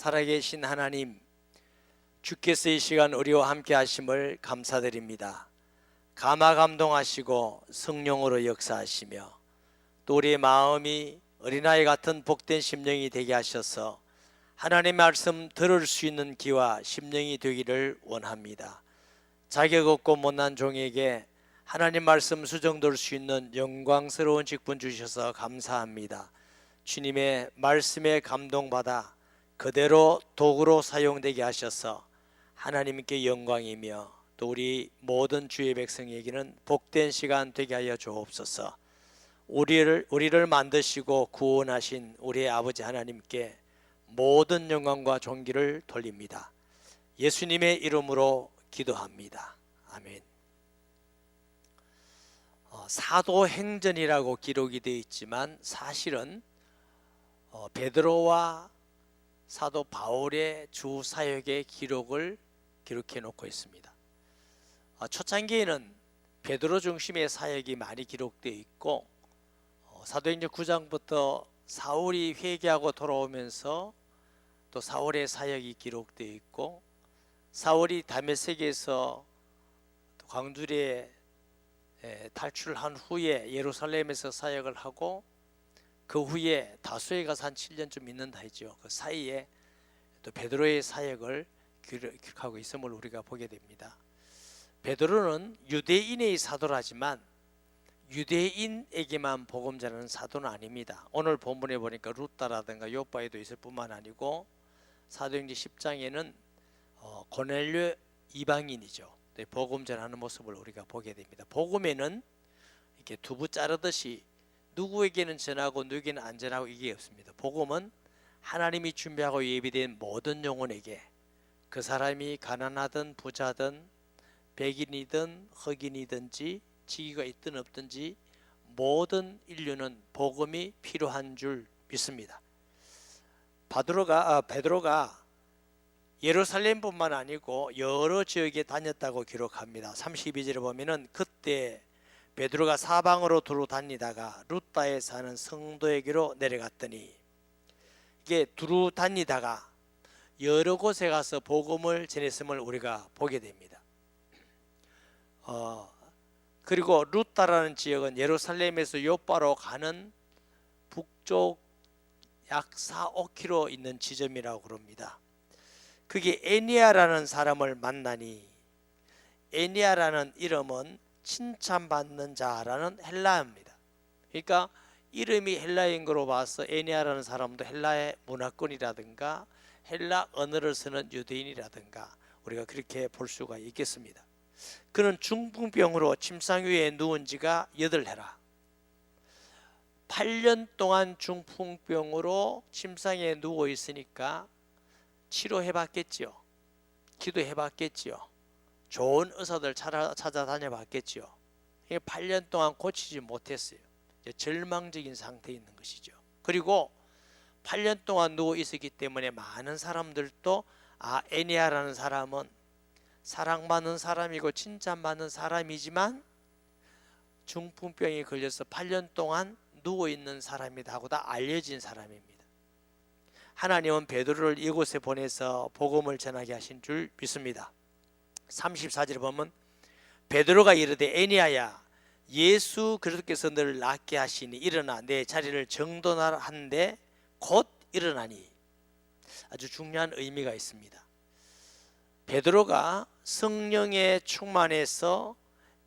살아계신 하나님, 주께서 이 시간 우리와 함께 하심을 감사드립니다. 감화감동하시고 성령으로 역사하시며 또 우리의 마음이 어린아이 같은 복된 심령이 되게 하셔서 하나님의 말씀 들을 수 있는 귀와 심령이 되기를 원합니다. 자격 없고 못난 종에게 하나님 말씀 수정될 수 있는 영광스러운 직분 주셔서 감사합니다. 주님의 말씀에 감동받아 그대로 도구로 사용되게 하셔서 하나님께 영광이며 또 우리 모든 주의 백성에게는 복된 시간 되게 하여 주옵소서. 우리를 만드시고 구원하신 우리의 아버지 하나님께 모든 영광과 존귀를 돌립니다. 예수님의 이름으로 기도합니다. 아멘. 사도행전이라고 기록이 되어 있지만 사실은 베드로와 사도 바울의 주 사역의 기록을 기록해 놓고 있습니다. 초창기에는 베드로 중심의 사역이 많이 기록되어 있고 사도행전 9장부터 사울이 회개하고 돌아오면서 또 사울의 사역이 기록되어 있고 사울이 다메섹에서 광주리에 탈출한 후에 예루살렘에서 사역을 하고 그 후에 다소에 가서 한 7년쯤 있는다 했죠. 그 사이에 또 베드로의 사역을 기록하고 있음을 우리가 보게 됩니다. 베드로는 유대인의 사도라지만 유대인에게만 복음 전하는 사도는 아닙니다. 오늘 본문에 보니까 루다라든가 요바에도 있을 뿐만 아니고 사도행전 10장에는 고넬료 이방인이죠. 복음 전하는 모습을 우리가 보게 됩니다. 복음에는 이렇게 두부 자르듯이 누구에게는 전하고 누구에게는 안 전하고 이게 없습니다. 복음은 하나님이 준비하고 예비된 모든 영혼에게, 그 사람이 가난하든 부자든 백인이든 흑인이든지 직위가 있든 없든지 모든 인류는 복음이 필요한 줄 믿습니다. 베드로가 예루살렘뿐만 아니고 여러 지역에 다녔다고 기록합니다. 32절에 보면은 그때 베드로가 사방으로 두루 다니다가 루다에 사는 성도에게로 내려갔더니, 이게 두루 다니다가 여러 곳에 가서 복음을 전했음을 우리가 보게 됩니다. 그리고 루다라는 지역은 예루살렘에서 요바로 가는 북쪽 약 4-5km 있는 지점이라고 그럽니다. 그게 에니아라는 사람을 만나니, 에니아라는 이름은 칭찬받는 자라는 헬라어입니다. 그러니까 이름이 헬라어인 거로 봐서 에니아라는 사람도 헬라의 문화권이라든가 헬라 언어를 쓰는 유대인이라든가 우리가 그렇게 볼 수가 있겠습니다. 그는 중풍병으로 침상 위에 누운 지가 8해라. 8년 동안 중풍병으로 침상에 누워 있으니까 치료해 봤겠지요. 기도해 봤겠지요. 좋은 의사들 찾아다녀 봤겠지요. 8년 동안 고치지 못했어요. 이제 절망적인 상태에 있는 것이죠. 그리고 8년 동안 누워 있었기 때문에 많은 사람들도 에니아라는 사람은 사랑받는 사람이고 칭찬받는 사람이지만 중풍병에 걸려서 8년 동안 누워 있는 사람이다 하고 다 알려진 사람입니다. 하나님은 베드로를 이곳에 보내서 복음을 전하게 하신 줄 믿습니다. 34절에 보면 베드로가 이르되 에니아야, 예수 그리스도께서 너를 낫게 하시니 일어나 내 자리를 정돈하라 한데 곧 일어나니. 아주 중요한 의미가 있습니다. 베드로가 성령에 충만해서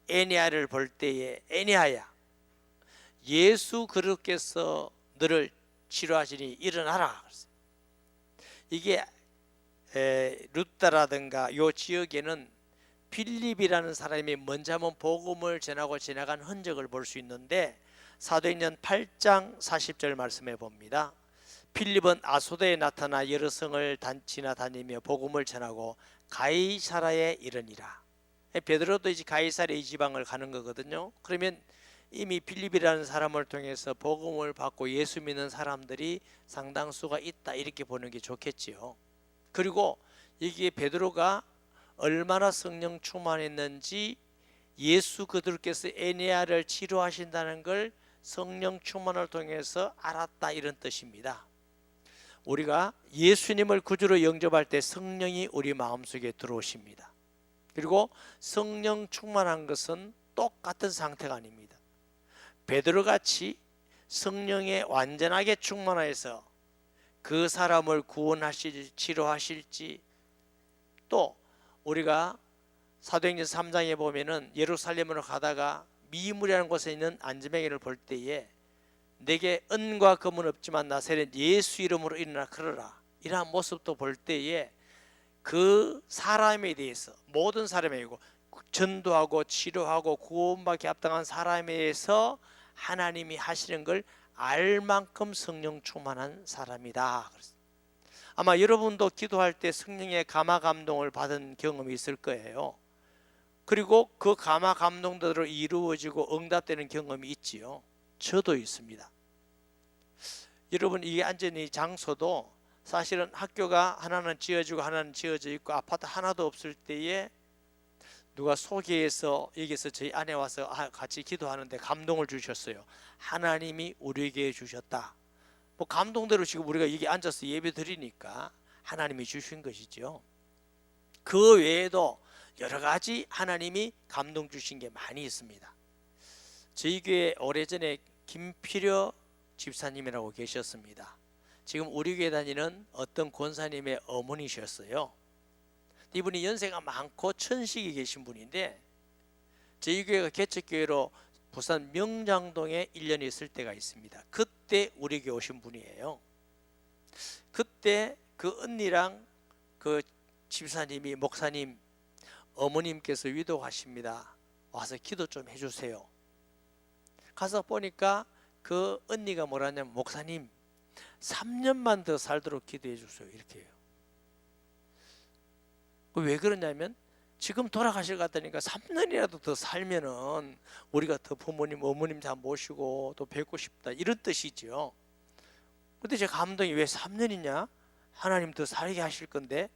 에니아를 볼 때에 에니아야, 예수 그리스도께서 너를 치료하시니 일어나라. 이게 루다라든가 이 지역에는 빌립이라는 사람이 먼저 한번 복음을 전하고 지나간 흔적을 볼 수 있는데 사도행전 8장 40절 말씀해 봅니다. 빌립은 아소도에 나타나 여러 성을 지나다니며 복음을 전하고 가이사라에 이르니라. 베드로도 이제 가이사랴 이 지방을 가는 거거든요. 그러면 이미 빌립이라는 사람을 통해서 복음을 받고 예수 믿는 사람들이 상당수가 있다, 이렇게 보는 게 좋겠지요. 그리고 여기에 베드로가 얼마나 성령 충만했는지 예수 그들께서 에니아를 치료하신다는 걸 성령 충만을 통해서 알았다, 이런 뜻입니다. 우리가 예수님을 구주로 영접할 때 성령이 우리 마음속에 들어오십니다. 그리고 성령 충만한 것은 똑같은 상태가 아닙니다. 베드로같이 성령에 완전하게 충만해서 그 사람을 구원하실지 치료하실지, 또 우리가 사도행전 3장에 보면은 예루살렘으로 가다가 미물이라는 곳에 있는 안지뱅이를 볼 때에 내게 은과 금은 없지만 나사렛 예수 이름으로 일어나 걸어라, 이러한 모습도 볼 때에 그 사람에 대해서, 모든 사람이고 전도하고 치료하고 구원받기 합당한 사람에 대해서 하나님이 하시는 걸 알 만큼 성령 충만한 사람이다. 아마 여러분도 기도할 때 성령의 감화 감동을 받은 경험이 있을 거예요. 그리고 그 감화 감동대로 이루어지고 응답되는 경험이 있지요. 저도 있습니다. 여러분, 이 앉은 이 장소도 사실은 학교가 하나는 지어지고 하나는 지어져 있고 아파트 하나도 없을 때에 누가 소개해서 여기서 저희 안에 와서 같이 기도하는데 감동을 주셨어요. 하나님이 우리에게 주셨다. 뭐 감동대로 지금 우리가 여기 앉아서 예배 드리니까 하나님이 주신 것이죠. 그 외에도 여러 가지 하나님이 감동 주신 게 많이 있습니다. 저희 교회 오래전에 김필여 집사님이라고 계셨습니다. 지금 우리 교회 다니는 어떤 권사님의 어머니셨어요. 이분이 연세가 많고 천식이 계신 분인데 저희 교회가 개척교회로 부산 명장동에 1년 있을 때가 있습니다. 그때 우리 교회 오신 분이에요. 그때 그 언니랑 그 집사님이, 목사님, 어머님께서 위도하십니다. 와서 기도 좀 해주세요. 가서 보니까 그 언니가 뭐라냐면, 목사님 3년만 더 살도록 기도해 주세요, 이렇게 해요. 왜 그러냐면 지금 돌아가실 것 같다니까 3년이라도 더 살면은 우리가 더 부모님, 어머님 다 모시고 또 뵙고 싶다, 이런 뜻이죠. 근데 제 감동이, 왜 3년이냐? 하나님 더 살게 하실 건데.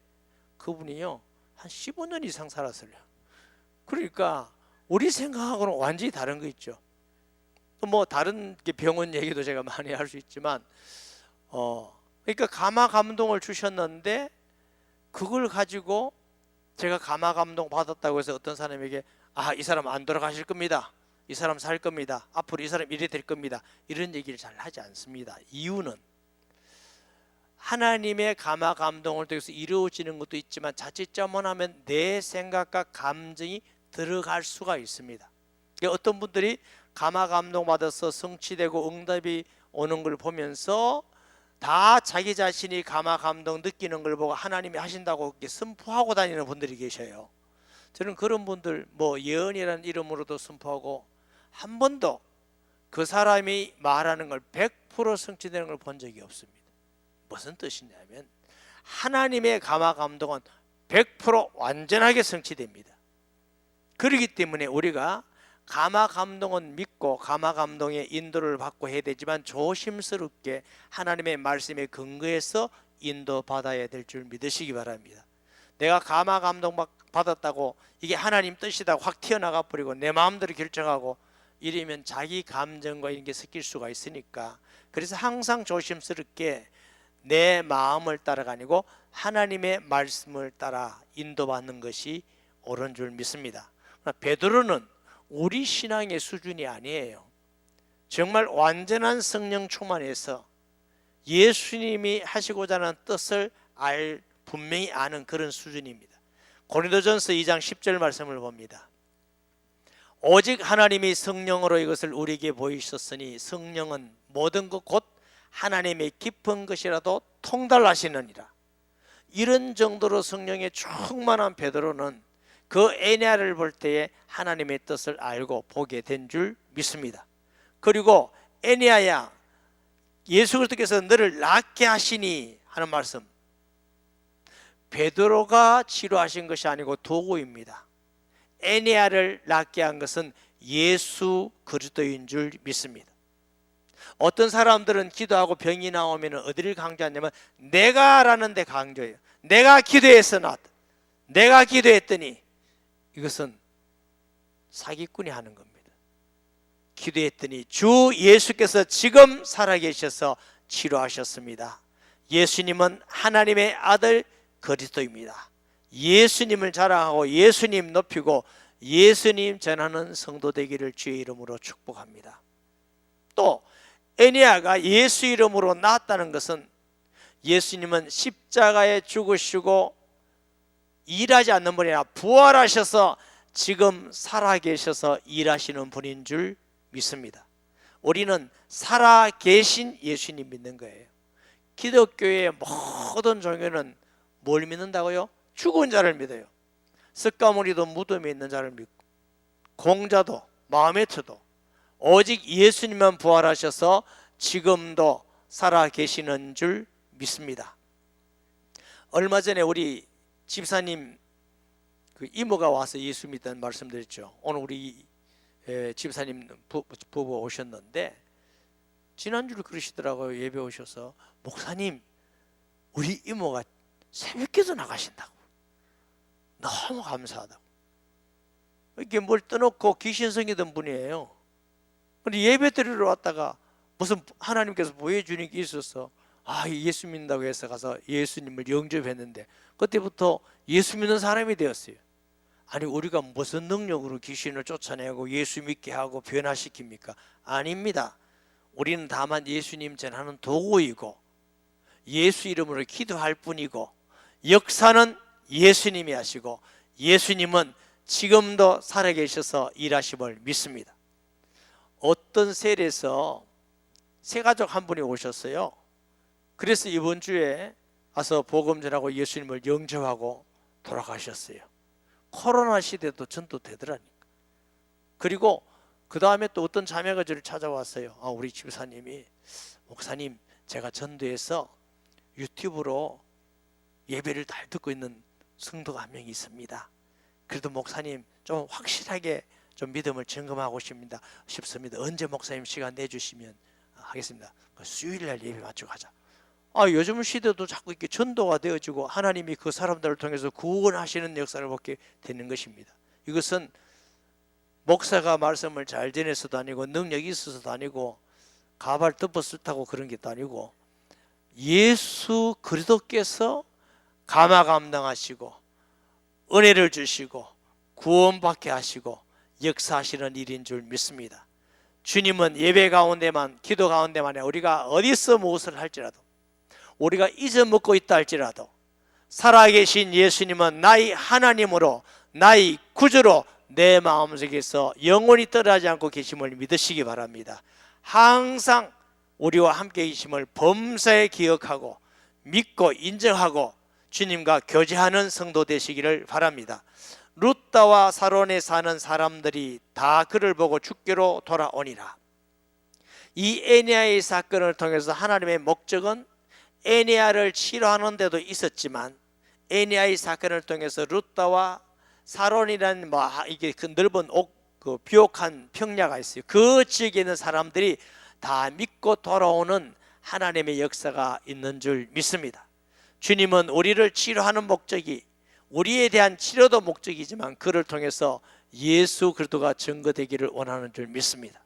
그분이요 한 15년 이상 살았어요. 그러니까 우리 생각하고는 완전히 다른 거 있죠. 또 뭐 다른 병원 얘기도 제가 많이 할 수 있지만 그러니까 감화 감동을 주셨는데 그걸 가지고 제가 감화 감동 받았다고 해서 어떤 사람에게 이 사람 안 돌아가실 겁니다, 이 사람 살 겁니다, 앞으로 이 사람 이래 될 겁니다, 이런 얘기를 잘 하지 않습니다. 이유는 하나님의 감화 감동을 통해서 이루어지는 것도 있지만 자칫 잘못하면 내 생각과 감정이 들어갈 수가 있습니다. 어떤 분들이 감화 감동 받아서 성취되고 응답이 오는 걸 보면서 다 자기 자신이 감화 감동 느끼는 걸 보고 하나님이 하신다고 선포하고 다니는 분들이 계셔요. 저는 그런 분들 뭐 예언이라는 이름으로도 선포하고 한 번도 그 사람이 말하는 걸 100% 성취되는 걸 본 적이 없습니다. 무슨 뜻이냐면 하나님의 감화 감동은 100% 완전하게 성취됩니다. 그렇기 때문에 우리가 감화 감동은 믿고 감화 감동의 인도를 받고 해야 되지만 조심스럽게 하나님의 말씀에 근거해서 인도받아야 될 줄 믿으시기 바랍니다. 내가 감화 감동 받았다고 이게 하나님 뜻이다 확 튀어나가 버리고 내 마음대로 결정하고 이러면 자기 감정과 이런 게 섞일 수가 있으니까, 그래서 항상 조심스럽게 내 마음을 따라가 아니고 하나님의 말씀을 따라 인도받는 것이 옳은 줄 믿습니다. 베드로는 우리 신앙의 수준이 아니에요. 정말 완전한 성령 충만해서 예수님이 하시고자 하는 뜻을 분명히 아는 그런 수준입니다. 고린도전서 2장 10절 말씀을 봅니다. 오직 하나님이 성령으로 이것을 우리에게 보이셨으니 성령은 모든 것 곧 하나님의 깊은 것이라도 통달하시느니라. 이런 정도로 성령에 충만한 베드로는 그 에냐를 볼 때에 하나님의 뜻을 알고 보게 된 줄 믿습니다. 그리고 에냐야, 예수 그리스도께서 너를 낫게 하시니 하는 말씀, 베드로가 치료하신 것이 아니고 도구입니다. 에냐를 낫게 한 것은 예수 그리스도인 줄 믿습니다. 어떤 사람들은 기도하고 병이 나오면 어디를 강조하냐면 내가 라는 데 강조해요. 내가 기도해서 나왔다, 내가 기도했더니. 이것은 사기꾼이 하는 겁니다. 기도했더니 주 예수께서 지금 살아계셔서 치료하셨습니다. 예수님은 하나님의 아들 그리스도입니다. 예수님을 자랑하고 예수님 높이고 예수님 전하는 성도 되기를 주의 이름으로 축복합니다. 또 에니야가 예수 이름으로 나았다는 것은 예수님은 십자가에 죽으시고 일하지 않는 분이 아니라 부활하셔서 지금 살아계셔서 일하시는 분인 줄 믿습니다. 우리는 살아계신 예수님 믿는 거예요. 기독교의 모든 종교는 뭘 믿는다고요? 죽은 자를 믿어요. 석가모니도 무덤에 있는 자를 믿고, 공자도 마호메트도 오직 예수님만 부활하셔서 지금도 살아계시는 줄 믿습니다. 얼마 전에 우리 집사님 그 이모가 와서 예수 믿다는 말씀드렸죠. 오늘 우리 집사님 부부 오셨는데 지난주에 그러시더라고요. 예배 오셔서 목사님 우리 이모가 새벽기도 나가신다고 너무 감사하다고. 이렇게 뭘 떠놓고 귀신성이던 분이에요. 근데 예배 드리러 왔다가 무슨 하나님께서 보여주는 게 있어서 예수 믿는다고 해서 가서 예수님을 영접했는데 그때부터 예수 믿는 사람이 되었어요. 아니 우리가 무슨 능력으로 귀신을 쫓아내고 예수 믿게 하고 변화시킵니까? 아닙니다. 우리는 다만 예수님 전하는 도구이고 예수 이름으로 기도할 뿐이고 역사는 예수님이 하시고 예수님은 지금도 살아계셔서 일하심을 믿습니다. 어떤 셀에서 세 가족 한 분이 오셨어요. 그래서 이번 주에 와서 복음 전하고 예수님을 영접하고 돌아가셨어요. 코로나 시대도 전도되더라니까. 그리고 그 다음에 또 어떤 자매가 저를 찾아왔어요. 우리 집사님이 목사님 제가 전도해서 유튜브로 예배를 잘 듣고 있는 성도가 한 명 있습니다. 그래도 목사님 좀 확실하게 좀 믿음을 점검하고 싶습니다. 언제 목사님 시간 내주시면 하겠습니다. 수요일날 예배 맞추고 하자. 요즘 시대도 자꾸 이렇게 전도가 되어지고 하나님이 그 사람들을 통해서 구원하시는 역사를 보게 되는 것입니다. 이것은 목사가 말씀을 잘 전해서도 아니고 능력이 있어서도 아니고 가발 덮어쓰 타고 그런 게 아니고 예수 그리스도께서 감화 감당하시고 은혜를 주시고 구원받게 하시고 역사하시는 일인 줄 믿습니다. 주님은 예배 가운데만 기도 가운데만 우리가 어디서 무엇을 할지라도 우리가 잊어먹고 있다 할지라도 살아계신 예수님은 나의 하나님으로 나의 구주로 내 마음속에서 영원히 떠나지 않고 계심을 믿으시기 바랍니다. 항상 우리와 함께 계심을 범사에 기억하고 믿고 인정하고 주님과 교제하는 성도 되시기를 바랍니다. 룻다와 사론에 사는 사람들이 다 그를 보고 죽게로 돌아오니라. 이 에니야의 사건을 통해서 하나님의 목적은 에니야를 치료하는 데도 있었지만 에니야의 사건을 통해서 룻다와 사론이라는 이게 그 넓은 그 비옥한 평야가 있어요. 그 지역에 있는 사람들이 다 믿고 돌아오는 하나님의 역사가 있는 줄 믿습니다. 주님은 우리를 치료하는 목적이 우리에 대한 치료도 목적이지만 그를 통해서 예수 그리스도가 증거되기를 원하는 줄 믿습니다.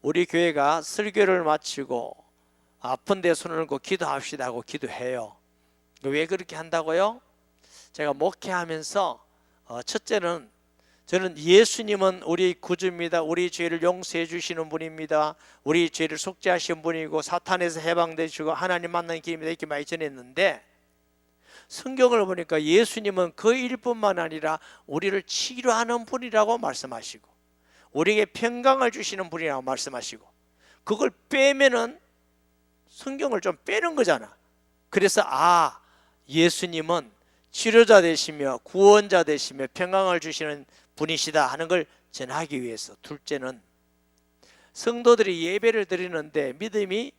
우리 교회가 설교를 마치고 아픈 데 손을 얹고 기도합시다 하고 기도해요. 왜 그렇게 한다고요? 제가 목회하면서 첫째는 저는 예수님은 우리 구주입니다. 우리 죄를 용서해 주시는 분입니다. 우리 죄를 속죄하신 분이고 사탄에서 해방되시고 하나님 만나는 길입니다. 이렇게 많이 전했는데 성경을 보니까 예수님은 그 일뿐만 아니라 우리를 치료하는 분이라고 말씀하시고 우리에게 평강을 주시는 분이라고 말씀하시고 그걸 빼면은 성경을 좀 빼는 거잖아. 그래서 예수님은 치료자 되시며 구원자 되시며 평강을 주시는 분이시다 하는 걸 전하기 위해서. 둘째는 성도들이 예배를 드리는데 믿음이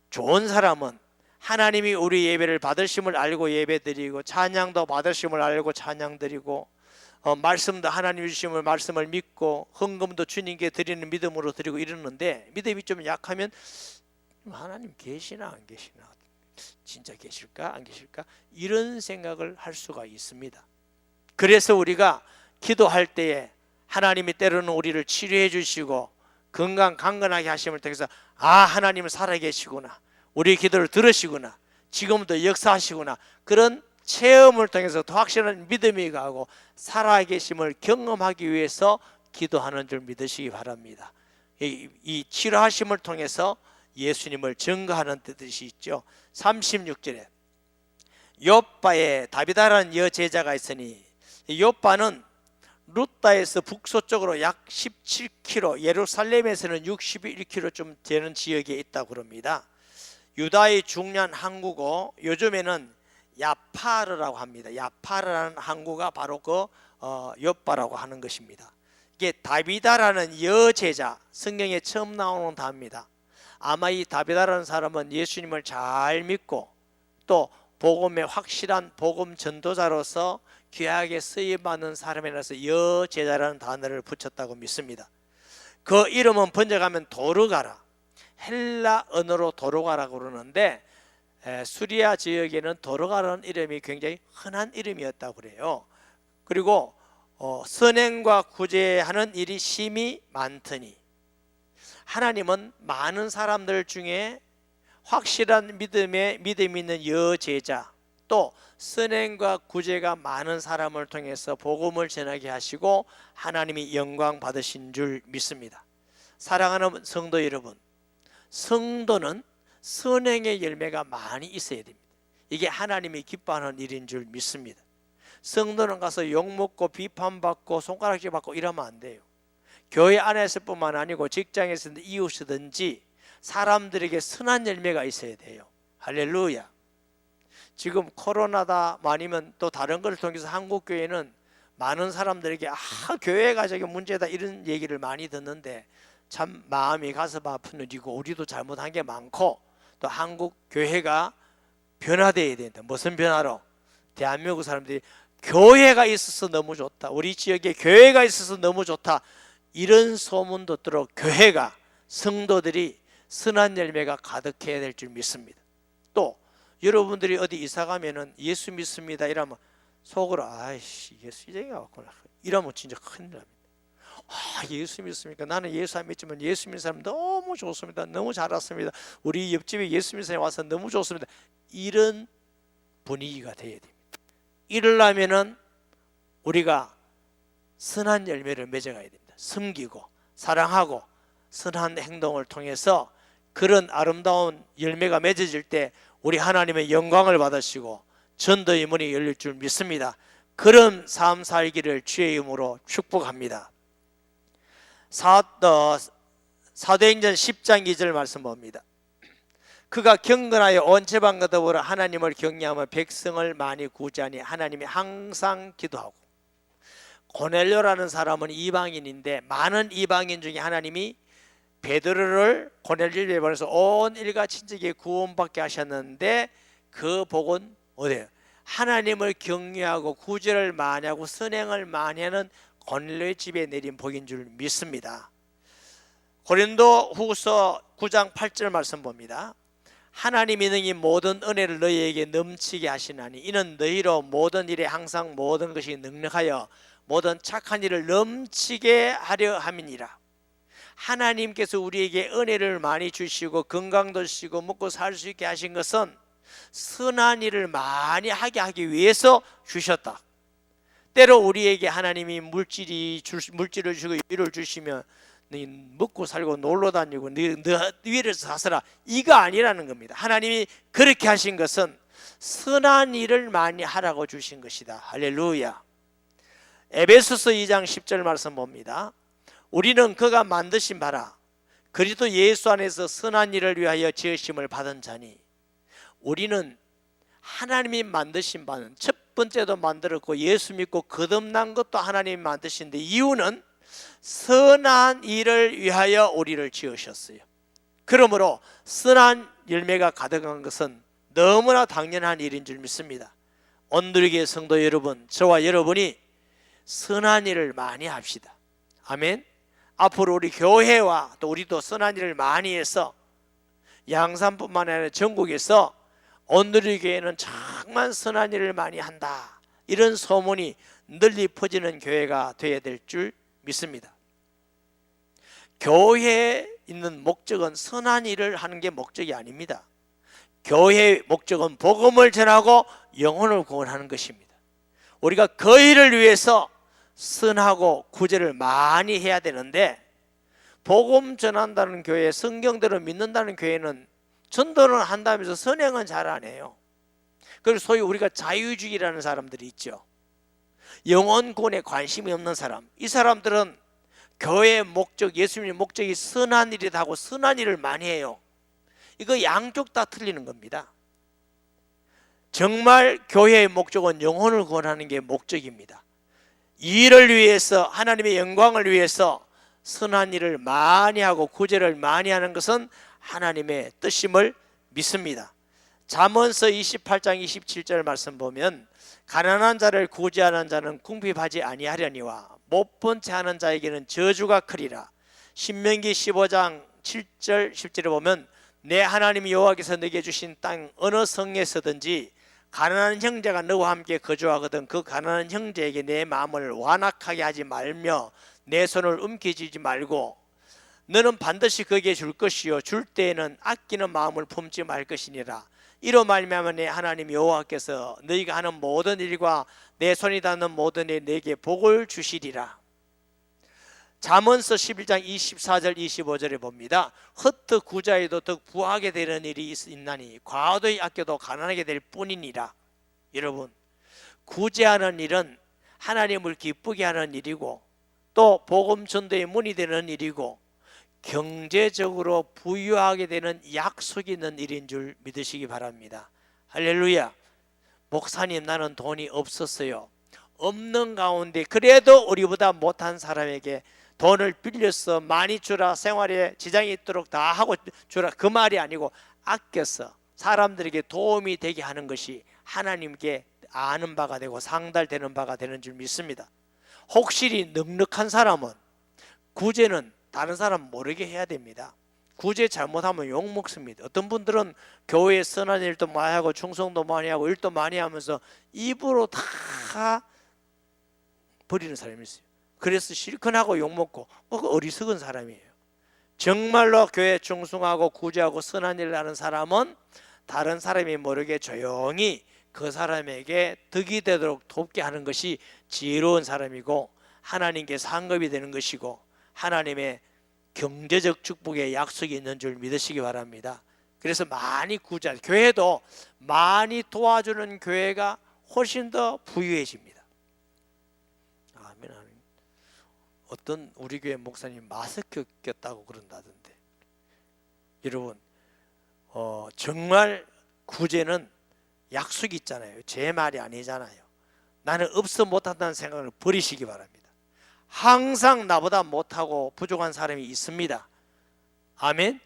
좋은 사람은 하나님이 우리 예배를 받으심을 알고 예배 드리고 찬양도 받으심을 알고 찬양 드리고 말씀도 하나님 주심을 말씀을 믿고 헌금도 주님께 드리는 믿음으로 드리고 이러는데 믿음이 좀 약하면 하나님 계시나 안 계시나 진짜 계실까 안 계실까 이런 생각을 할 수가 있습니다. 그래서 우리가 기도할 때에 하나님이 때로는 우리를 치료해 주시고 건강 강건하게 하심을 통해서 하나님은 살아계시구나 우리 기도를 들으시구나, 지금도 역사하시구나, 그런 체험을 통해서 더 확실한 믿음이 가고 살아계심을 경험하기 위해서 기도하는 줄 믿으시기 바랍니다. 이 치료하심을 통해서 예수님을 증거하는 뜻이 있죠. 36절에 욥바에 다비다라는 여제자가 있으니, 욥바는 루다에서 북서쪽으로 약 17km, 예루살렘에서는 61km 좀 되는 지역에 있다고 그럽니다. 유다의 중요한 항구고 요즘에는 야파르라고 합니다. 야파르라는 항구가 바로 그 욥바라고 하는 것입니다. 이게 다비다라는 여제자, 성경에 처음 나오는 단어입니다. 아마 이 다비다라는 사람은 예수님을 잘 믿고 또 복음의 확실한 복음 전도자로서 귀하게 쓰임받는 사람이라서 여제자라는 단어를 붙였다고 믿습니다. 그 이름은 번역하면 도르가라, 헬라 언어로 도르가라고 그러는데 수리아 지역에는 도르가라는 이름이 굉장히 흔한 이름이었다고 그래요. 그리고 선행과 구제하는 일이 심히 많더니, 하나님은 많은 사람들 중에 확실한 믿음 있는 여제자, 또 선행과 구제가 많은 사람을 통해서 복음을 전하게 하시고 하나님이 영광 받으신 줄 믿습니다. 사랑하는 성도 여러분, 성도는 선행의 열매가 많이 있어야 됩니다. 이게 하나님이 기뻐하는 일인 줄 믿습니다. 성도는 가서 욕먹고 비판받고 손가락질 받고 이러면 안 돼요. 교회 안에서 뿐만 아니고 직장에서든 이웃이든지 사람들에게 선한 열매가 있어야 돼요. 할렐루야. 지금 코로나다 아니면 또 다른 걸 통해서 한국교회는 많은 사람들에게 교회가 저게 문제다 이런 얘기를 많이 듣는데 참 마음이 가슴 아픈 일이고, 우리도 잘못한 게 많고 또 한국 교회가 변화되어야 된다. 무슨 변화로? 대한민국 사람들이 교회가 있어서 너무 좋다, 우리 지역에 교회가 있어서 너무 좋다, 이런 소문 듣도록 교회가, 성도들이 선한 열매가 가득해야 될 줄 믿습니다. 또 여러분들이 어디 이사 가면은 예수 믿습니다 이러면 속으로 아이씨 예수 이제 왔구나 이러면 진짜 큰일 납니다. 예수 믿습니까? 나는 예수 안 믿지만 예수 믿는 사람 너무 좋습니다. 너무 잘 왔습니다. 우리 옆집에 예수 믿는 사람이 와서 너무 좋습니다. 이런 분위기가 돼야 됩니다. 이러려면은 우리가 선한 열매를 맺어가야 됩니다. 섬기고 사랑하고 선한 행동을 통해서 그런 아름다운 열매가 맺어질 때 우리 하나님의 영광을 받으시고 전도의 문이 열릴 줄 믿습니다. 그런 삶 살기를 주의 이름으로 축복합니다. 사도행전 10장 2절 말씀 봅니다. 그가 경건하여 온 제방과 더불어 하나님을 경외하며 백성을 많이 구제하니 하나님이 항상 기도하고. 고넬료라는 사람은 이방인인데 많은 이방인 중에 하나님이 베드로를 고넬료에 보내서 온 일가 친척에 구원받게 하셨는데 그 복은 어디예요? 하나님을 경외하고 구제를 많이 하고 선행을 많이 하는 고넬료의 집에 내린 복인 줄 믿습니다. 고린도 후서 9장 8절 말씀 봅니다. 하나님이 능히 모든 은혜를 너희에게 넘치게 하시나니 이는 너희로 모든 일에 항상 모든 것이 능력하여 모든 착한 일을 넘치게 하려 함이니라. 하나님께서 우리에게 은혜를 많이 주시고 건강도 주시고 먹고 살 수 있게 하신 것은 선한 일을 많이 하게 하기 위해서 주셨다. 때로 우리에게 하나님이 물질을 주시고 일을 주시면 너 먹고 살고 놀러 다니고 너 위에서 사서라 이거 아니라는 겁니다. 하나님이 그렇게 하신 것은 선한 일을 많이 하라고 주신 것이다. 할렐루야. 에베소서 2장 10절 말씀 봅니다. 우리는 그가 만드신 바라 그리스도 예수 안에서 선한 일을 위하여 지으심을 받은 자니, 우리는 하나님이 만드신 바는 첫 번째도 만들었고 예수 믿고 거듭난 것도 하나님이 만드신데 이유는 선한 일을 위하여 우리를 지으셨어요. 그러므로 선한 열매가 가득한 것은 너무나 당연한 일인 줄 믿습니다. 온누리교회 성도 여러분, 저와 여러분이 선한 일을 많이 합시다. 아멘. 앞으로 우리 교회와 또 우리도 선한 일을 많이 해서 양산뿐만 아니라 전국에서 온누리교회는 정말 선한 일을 많이 한다, 이런 소문이 널리 퍼지는 교회가 되어야 될 줄 믿습니다. 교회에 있는 목적은 선한 일을 하는 게 목적이 아닙니다. 교회의 목적은 복음을 전하고 영혼을 구원하는 것입니다. 우리가 거의를 위해서 선하고 구제를 많이 해야 되는데, 복음 전한다는 교회, 성경대로 믿는다는 교회는 전도는 한다면서 선행은 잘 안 해요. 그리고 소위 우리가 자유주의라는 사람들이 있죠. 영혼 구원에 관심이 없는 사람, 이 사람들은 교회의 목적, 예수님의 목적이 선한 일이다 하고 선한 일을 많이 해요. 이거 양쪽 다 틀리는 겁니다. 정말 교회의 목적은 영혼을 구원하는 게 목적입니다. 이를 위해서, 하나님의 영광을 위해서 선한 일을 많이 하고 구제를 많이 하는 것은 하나님의 뜻임을 믿습니다. 잠언서 28장 27절 말씀 보면, 가난한 자를 구제하는 자는 궁핍하지 아니하려니와 못 본 채 하는 자에게는 저주가 크리라. 신명기 15장 7절 10절에 보면, 내 하나님 여호와께서 너에게 주신 땅 어느 성에서든지 가난한 형제가 너와 함께 거주하거든 그 가난한 형제에게 내 마음을 완악하게 하지 말며 내 손을 움켜쥐지 말고 너는 반드시 그에게 줄 것이요 줄 때에는 아끼는 마음을 품지 말 것이니라. 이로 말미암아 내 하나님 여호와께서 너희가 하는 모든 일과 내 손이 닿는 모든 일 내게 복을 주시리라. 잠언서 11장 24절 25절에 봅니다. 헛되이 구자에도 더 부하게 되는 일이 있나니 과도히 아껴도 가난하게 될 뿐이니라. 여러분, 구제하는 일은 하나님을 기쁘게 하는 일이고 또 복음 전도의 문이 되는 일이고 경제적으로 부유하게 되는 약속이 있는 일인 줄 믿으시기 바랍니다. 할렐루야. 목사님, 나는 돈이 없었어요. 없는 가운데 그래도 우리보다 못한 사람에게 돈을 빌려서 많이 주라, 생활에 지장이 있도록 다 하고 주라, 그 말이 아니고 아껴서 사람들에게 도움이 되게 하는 것이 하나님께 아는 바가 되고 상달되는 바가 되는 줄 믿습니다. 혹시 넉넉한 사람은 구제는 다른 사람 모르게 해야 됩니다. 구제 잘못하면 욕먹습니다. 어떤 분들은 교회에 선한 일도 많이 하고 충성도 많이 하고 일도 많이 하면서 입으로 다 버리는 사람이 있어요. 그래서 실컷 하고 욕먹고 어리석은 사람이에요. 정말로 교회에 충성하고 구제하고 선한 일을 하는 사람은 다른 사람이 모르게 조용히 그 사람에게 덕이 되도록 돕게 하는 것이 지혜로운 사람이고 하나님께 상급이 되는 것이고 하나님의 경제적 축복의 약속이 있는 줄 믿으시기 바랍니다. 그래서 많이 구제, 교회도 많이 도와주는 교회가 훨씬 더 부유해집니다. 아멘. 어떤 우리 교회 목사님 마스크 꼈다고 그런다던데, 여러분 정말 구제는 약속이 있잖아요. 제 말이 아니잖아요. 나는 없어 못한다는 생각을 버리시기 바랍니다. 항상 나보다 못하고 부족한 사람이 있습니다. 아멘.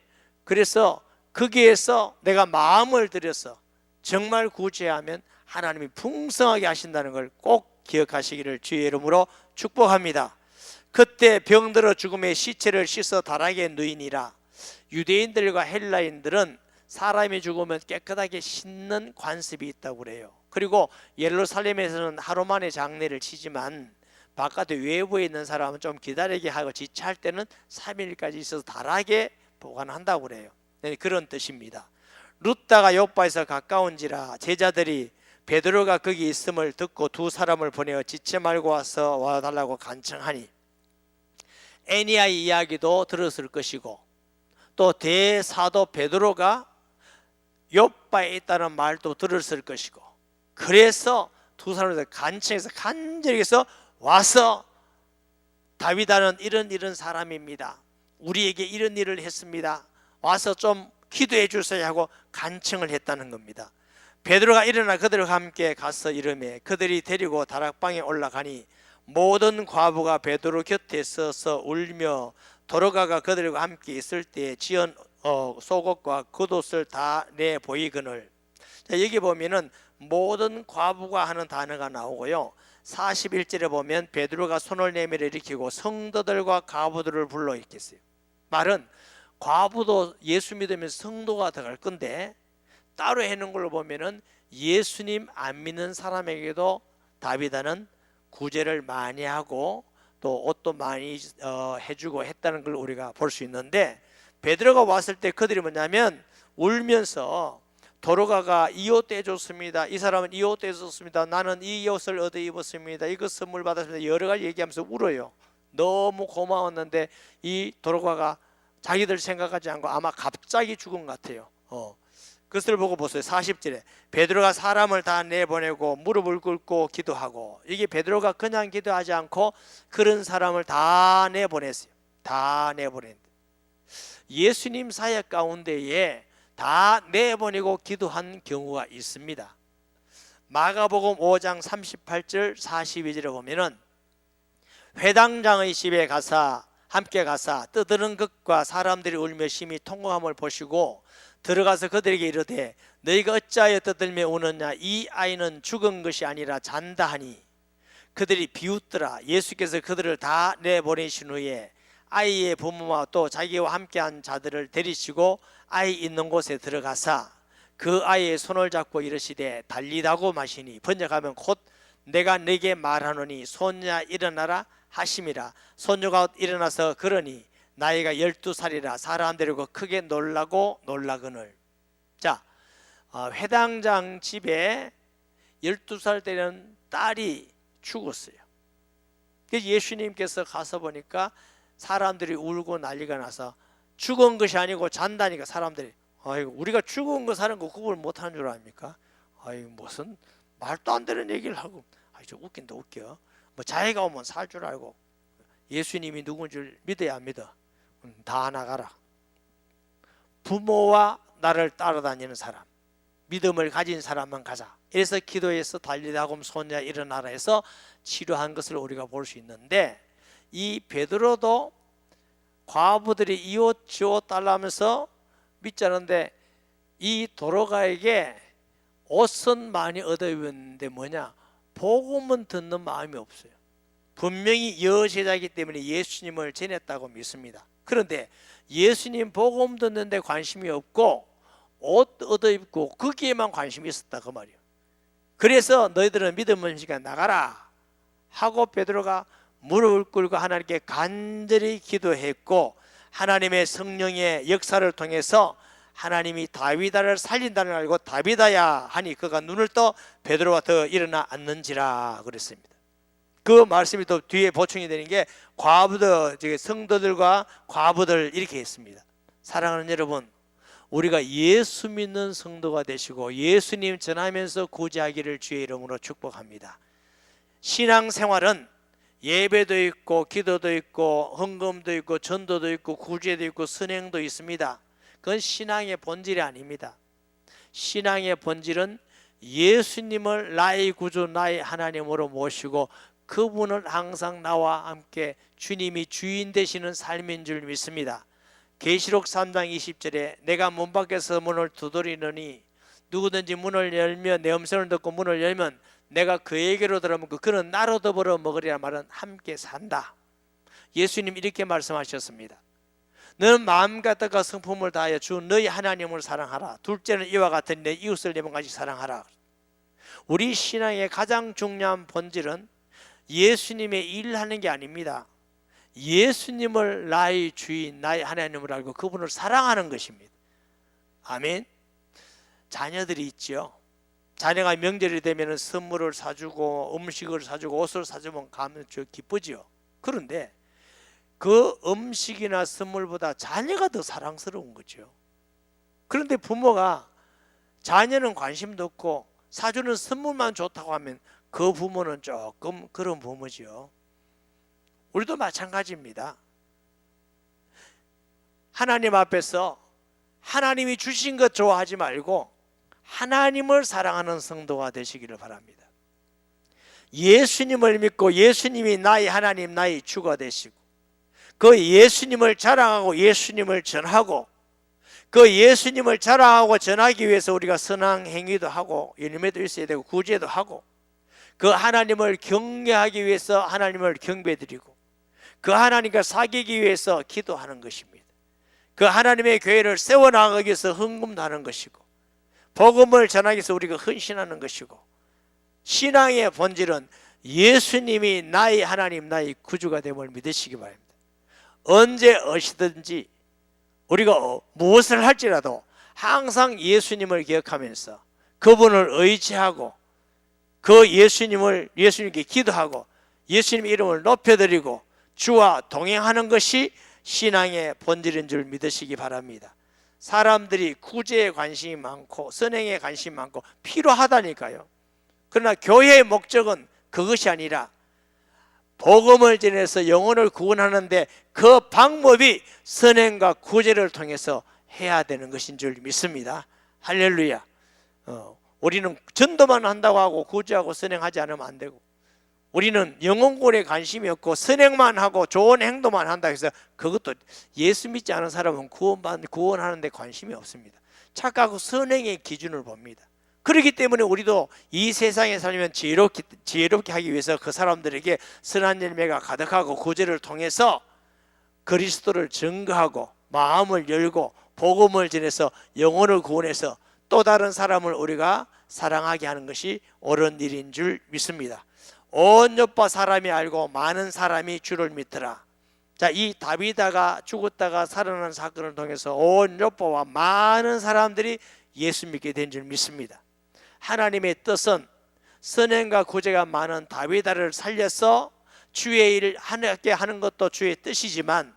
그래서 거기에서 내가 마음을 들여서 정말 구제하면 하나님이 풍성하게 하신다는 걸 꼭 기억하시기를 주의 이름으로 축복합니다. 그때 병들어 죽음의 시체를 씻어 다락에 누이니라. 유대인들과 헬라인들은 사람이 죽으면 깨끗하게 씻는 관습이 있다고 그래요. 그리고 예루살렘에서는 하루 만에 장례를 치지만 바깥에 외부에 있는 사람은 좀 기다리게 하고 지체할 때는 3일까지 있어서 다락에 보관한다고 그래요. 그런 뜻입니다. 룻다가 요바에서 가까운지라 제자들이 베드로가 거기 있음을 듣고 두 사람을 보내어 지체 말고 와달라고 간청하니 애니아의 이야기도 들었을 것이고 또 대사도 베드로가 요바에 있다는 말도 들었을 것이고 그래서 두 사람을 간청해서 간절히 해서 와서 다윗아는 이런 사람입니다. 우리에게 이런 일을 했습니다. 와서 좀 기도해 주세요 하고 간청을 했다는 겁니다. 베드로가 일어나 그들과 함께 가서 이르매 그들이 데리고 다락방에 올라가니 모든 과부가 베드로 곁에 서서 울며 도로가가 그들과 함께 있을 때 지은 속옷과 겉옷을 다 내 보이거늘. 여기 보면은 모든 과부가 하는 단어가 나오고요. 41절에 보면 베드로가 손을 내밀어 일으키고 성도들과 과부들을 불러 일으켰어요. 말은 과부도 예수 믿으면 성도가 들어갈 건데 따로 해놓은 걸로 보면은 예수님 안 믿는 사람에게도 다윗아는 구제를 많이 하고 또 옷도 많이 해주고 했다는 걸 우리가 볼 수 있는데 베드로가 왔을 때 그들이 뭐냐면 울면서 도로가가 이 옷도 해줬습니다. 이 사람은 이 옷도 해줬습니다. 나는 이 옷을 얻어 입었습니다. 이거 선물 받았습니다. 여러 가지 얘기하면서 울어요. 너무 고마웠는데 이 도로가가 자기들 생각하지 않고 아마 갑자기 죽은 것 같아요. 그것을 보고 보세요. 40절에 베드로가 사람을 다 내보내고 무릎을 꿇고 기도하고, 이게 베드로가 그냥 기도하지 않고 그런 사람을 다 내보냈어요. 다 내보냈는데 예수님 사역 가운데에 다 내보내고 기도한 경우가 있습니다. 마가복음 5장 38절 42절에 보면은 회당장의 집에 가사 함께 가사 떠드는 것과 사람들이 울며 심히 통곡함을 보시고 들어가서 그들에게 이르되 너희가 어찌하여 떠들며 우느냐, 이 아이는 죽은 것이 아니라 잔다 하니 그들이 비웃더라. 예수께서 그들을 다 내보내신 후에 아이의 부모와 또 자기와 함께한 자들을 데리시고 아이 있는 곳에 들어가사 그 아이의 손을 잡고 이르시되 달리다고 마시니, 번역하면 곧 내가 네게 말하노니 손녀야 일어나라 하심이라. 손녀가 일어나서 걸으니 나이가 12살이라 사람들이 크게 놀라고 놀라거늘. 자, 회당장 집에 12살 되는 딸이 죽었어요. 그래서 예수님께서 가서 보니까 사람들이 울고 난리가 나서 죽은 것이 아니고 잔다니까 사람들이 아이고 우리가 죽은 거 사는 거 구분을 못하는 줄 압니까? 아이고 무슨 말도 안 되는 얘기를 하고, 저 웃긴다 웃겨. 뭐 자기가 오면 살 줄 알고 예수님이 누군 줄 믿어야 안 믿어? 다 나가라. 부모와 나를 따라다니는 사람, 믿음을 가진 사람만 가자. 이래서 기도해서 달리다고 손녀 일어나라 해서 치료한 것을 우리가 볼 수 있는데, 이 베드로도 과부들이 이 옷 저 옷 달라면서 믿자는데 이 도로가에게 옷은 많이 얻어 입었는데 뭐냐, 복음은 듣는 마음이 없어요. 분명히 여제자이기 때문에 예수님을 전했다고 믿습니다. 그런데 예수님 복음 듣는데 관심이 없고 옷 얻어 입고 거기에만 관심이 있었다 그 말이에요. 그래서 너희들은 믿음 없으니까 나가라 하고 베드로가 무릎을 꿇고 하나님께 간절히 기도했고, 하나님의 성령의 역사를 통해서 하나님이 다윗아를 살린다는 걸 알고 다윗아야 하니 그가 눈을 떠 베드로가 더 일어나 앉는지라 그랬습니다. 그 말씀이 또 뒤에 보충이 되는 게 과부들, 성도들과 과부들 이렇게 했습니다. 사랑하는 여러분, 우리가 예수 믿는 성도가 되시고 예수님 전하면서 구제하기를 주의 이름으로 축복합니다. 신앙생활은 예배도 있고 기도도 있고 헌금도 있고 전도도 있고 구제도 있고 선행도 있습니다. 그건 신앙의 본질이 아닙니다. 신앙의 본질은 예수님을 나의 구주 나의 하나님으로 모시고 그분을 항상 나와 함께 주님이 주인 되시는 삶인 줄 믿습니다. 계시록 3장 20절에 내가 문 밖에서 문을 두드리느니 누구든지 문을 열며 내 음성을 듣고 문을 열면 내가 그에게로 들어오면 그는 나로 더불어 먹으리라 말은 함께 산다. 예수님 이렇게 말씀하셨습니다. 너는 마음과 뜻과 성품을 다하여 주 너희 하나님을 사랑하라. 둘째는 이와 같으니 내 이웃을 내 몸같이 사랑하라. 우리 신앙의 가장 중요한 본질은 예수님의 일하는 게 아닙니다. 예수님을 나의 주인 나의 하나님을 알고 그분을 사랑하는 것입니다. 아멘. 자녀들이 있죠. 자녀가 명절이 되면 선물을 사주고 음식을 사주고 옷을 사주면 가면 기쁘죠. 그런데 그 음식이나 선물보다 자녀가 더 사랑스러운 거죠. 그런데 부모가 자녀는 관심도 없고 사주는 선물만 좋다고 하면 그 부모는 조금 그런 부모죠. 우리도 마찬가지입니다. 하나님 앞에서 하나님이 주신 것 좋아하지 말고 하나님을 사랑하는 성도가 되시기를 바랍니다. 예수님을 믿고 예수님이 나의 하나님 나의 주가 되시고 그 예수님을 자랑하고 예수님을 전하고 그 예수님을 자랑하고 전하기 위해서 우리가 선한 행위도 하고 열매도 있어야 되고 구제도 하고 그 하나님을 경외하기 위해서 하나님을 경배드리고 그 하나님과 사귀기 위해서 기도하는 것입니다. 그 하나님의 교회를 세워나가기 위해서 헌금도 하는 것이고 복음을 전하기 위해서 우리가 헌신하는 것이고, 신앙의 본질은 예수님이 나의 하나님 나의 구주가 됨을 믿으시기 바랍니다. 언제 어디든지 우리가 무엇을 할지라도 항상 예수님을 기억하면서 그분을 의지하고 그 예수님께 기도하고 예수님 이름을 높여드리고 주와 동행하는 것이 신앙의 본질인 줄 믿으시기 바랍니다. 사람들이 구제에 관심이 많고 선행에 관심이 많고 필요하다니까요. 그러나 교회의 목적은 그것이 아니라 복음을 전해서 영혼을 구원하는데 그 방법이 선행과 구제를 통해서 해야 되는 것인 줄 믿습니다. 할렐루야. 우리는 전도만 한다고 하고 구제하고 선행하지 않으면 안 되고, 우리는 영혼구원에 관심이 없고 선행만 하고 좋은 행동만 한다 해서 그것도 예수 믿지 않은 사람은 구원하는 데 관심이 없습니다. 착하고 선행의 기준을 봅니다. 그렇기 때문에 우리도 이 세상에 살면 지혜롭게 하기 위해서 그 사람들에게 선한 열매가 가득하고 구제를 통해서 그리스도를 증거하고 마음을 열고 복음을 전해서 영혼을 구원해서 또 다른 사람을 우리가 사랑하게 하는 것이 옳은 일인 줄 믿습니다. 온 여파 사람이 알고 많은 사람이 주를 믿더라. 자, 이 다비다가 죽었다가 살아난 사건을 통해서 온 여파와 많은 사람들이 예수 믿게 된 줄 믿습니다. 하나님의 뜻은 선행과 구제가 많은 다비다를 살려서 주의 일을 하게 하는 것도 주의 뜻이지만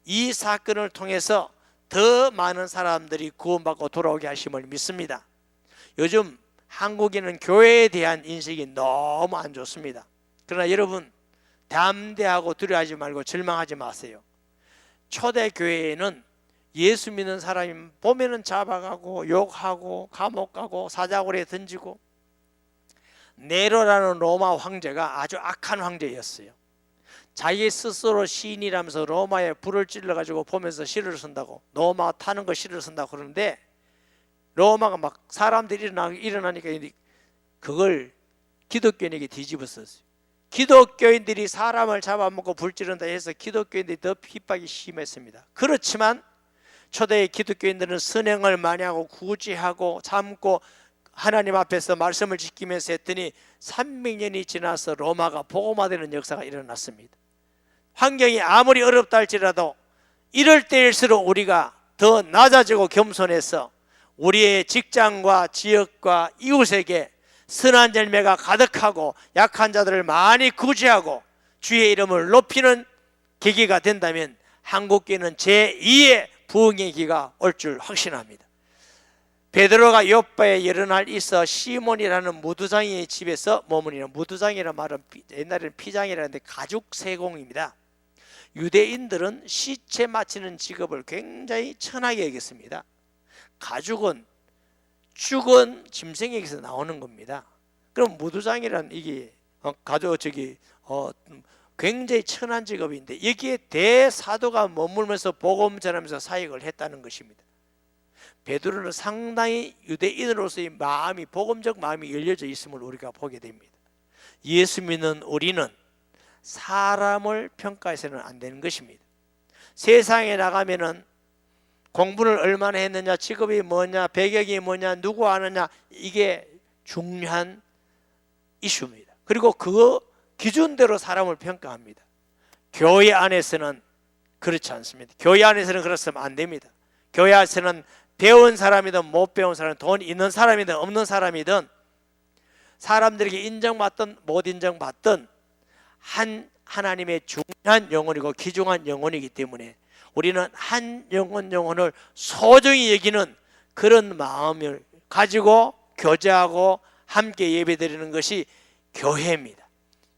이 사건을 통해서 더 많은 사람들이 구원받고 돌아오게 하심을 믿습니다. 요즘 한국인은 교회에 대한 인식이 너무 안 좋습니다. 그러나 여러분, 담대하고 두려워하지 말고 절망하지 마세요. 초대교회에는 예수 믿는 사람이 보면은 잡아가고 욕하고 감옥 가고 사자굴에 던지고, 네로라는 로마 황제가 아주 악한 황제였어요. 자기 스스로 시인이라면서 로마에 불을 찔러가지고 보면서 시를 쓴다고, 로마 타는 거 시를 쓴다고 그러는데, 로마가 막 사람들이 일어나니까 그걸 기독교인에게 뒤집었었어요. 기독교인들이 사람을 잡아먹고 불지른다 해서 기독교인들이 더 핍박이 심했습니다. 그렇지만 초대의 기독교인들은 선행을 많이 하고 구제하고 참고 하나님 앞에서 말씀을 지키면서 했더니 300년이 지나서 로마가 복음화되는 역사가 일어났습니다. 환경이 아무리 어렵다 할지라도 이럴 때일수록 우리가 더 낮아지고 겸손해서 우리의 직장과 지역과 이웃에게 선한 열매가 가득하고 약한 자들을 많이 구제하고 주의 이름을 높이는 계기가 된다면 한국교회는 제2의 부흥의 기가 올 줄 확신합니다. 베드로가 요빠에 여러 날 있어 시몬이라는 무두장의 집에서 머무니는, 무두장이라는 말은 옛날에는 피장이라는데 가죽 세공입니다. 유대인들은 시체 맞히는 직업을 굉장히 천하게 여겼습니다. 가죽은 죽은 짐승에게서 나오는 겁니다. 그럼 무두장이란 이게 굉장히 천한 직업인데 여기에 대사도가 머물면서 복음 전하면서 사역을 했다는 것입니다. 베드로는 상당히 유대인으로서의 마음이, 복음적 마음이 열려져 있음을 우리가 보게 됩니다. 예수 믿는 우리는 사람을 평가해서는 안 되는 것입니다. 세상에 나가면은 공부를 얼마나 했느냐, 직업이 뭐냐, 배경이 뭐냐, 누구 아느냐, 이게 중요한 이슈입니다. 그리고 그 기준대로 사람을 평가합니다. 교회 안에서는 그렇지 않습니다. 교회 안에서는 그렇으면 안 됩니다. 교회 안에서는 배운 사람이든 못 배운 사람이든 돈 있는 사람이든 없는 사람이든 사람들에게 인정받든 못 인정받든 하나님의 중요한 영혼이고 귀중한 영혼이기 때문에 우리는 한 영혼을 소중히 여기는 그런 마음을 가지고 교제하고 함께 예배드리는 것이 교회입니다.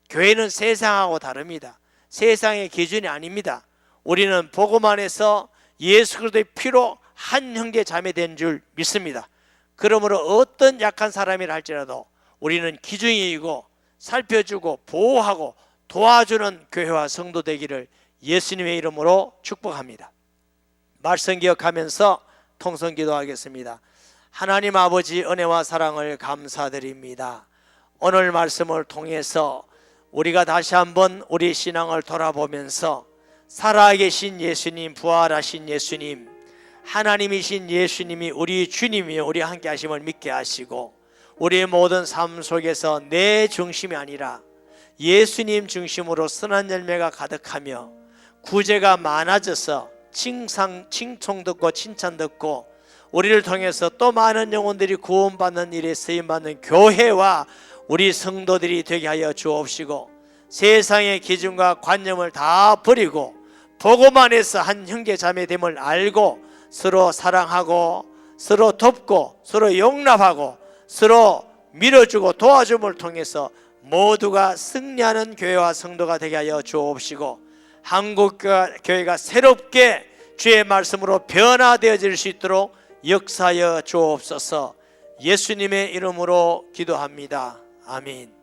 교회는 세상하고 다릅니다. 세상의 기준이 아닙니다. 우리는 복음 안에서 예수 그리스도의 피로 한 형제 자매 된 줄 믿습니다. 그러므로 어떤 약한 사람이라 할지라도 우리는 기준이 이고 살펴주고 보호하고 도와주는 교회와 성도 되기를 예수님의 이름으로 축복합니다. 말씀 기억하면서 통성 기도하겠습니다. 하나님 아버지, 은혜와 사랑을 감사드립니다. 오늘 말씀을 통해서 우리가 다시 한번 우리 신앙을 돌아보면서 살아계신 예수님, 부활하신 예수님, 하나님이신 예수님이 우리 주님이요 우리 함께 하심을 믿게 하시고 우리의 모든 삶 속에서 내 중심이 아니라 예수님 중심으로 선한 열매가 가득하며 구제가 많아져서 칭송 듣고 칭찬 듣고 우리를 통해서 또 많은 영혼들이 구원받는 일에 쓰임받는 교회와 우리 성도들이 되게 하여 주옵시고, 세상의 기준과 관념을 다 버리고 복음 안에서 한 형제 자매됨을 알고 서로 사랑하고 서로 돕고 서로 용납하고 서로 밀어주고 도와줌을 통해서 모두가 승리하는 교회와 성도가 되게 하여 주옵시고, 한국교회가 새롭게 주의 말씀으로 변화되어질 수 있도록 역사하여 주옵소서. 예수님의 이름으로 기도합니다. 아멘.